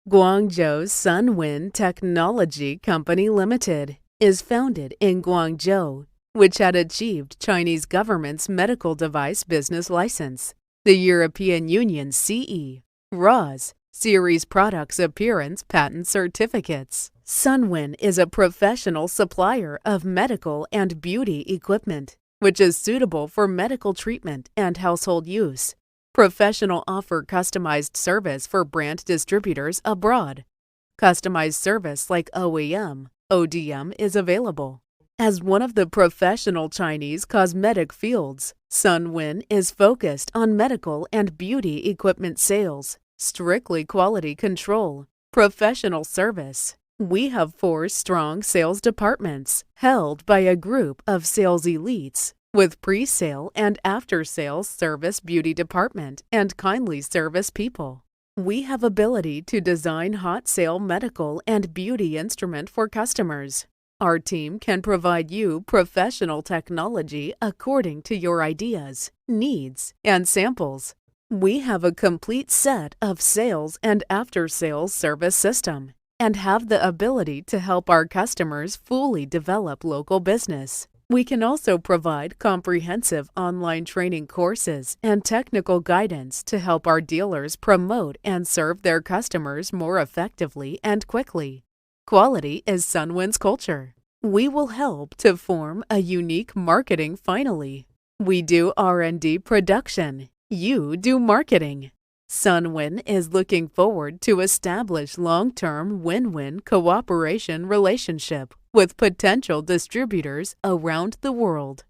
Guangzhou's Sunwin Technology Company Limited is founded in Guangzhou, which had achieved Chinese government's medical device business license, the European Union CE, RoHS, Series Products Appearance Patent Certificates. Sunwin is a professional supplier of medical and beauty equipment, which is suitable for medical treatment and household use. Professional offer customized service for brand distributors abroad. Customized service like OEM, ODM is available. As one of the professional Chinese cosmetic fields, Sunwin is focused on medical and beauty equipment sales, strictly quality control, professional service. We have 4 strong sales departments held by a group of sales elites with pre-sale and after-sales service beauty department and kindly service people. We have ability to design hot sale medical and beauty instrument for customers. Our team can provide you professional technology according to your ideas, needs, and samples. We have a complete set of sales and after-sales service system and have the ability to help our customers fully develop local business. We can also provide comprehensive online training courses and technical guidance to help our dealers promote and serve their customers more effectively and quickly. Quality is Sunwin's culture. We will help to form a unique marketing finally. We do R&D production. You do marketing. Sunwin is looking forward to establish long-term win-win cooperation relationship with potential distributors around the world.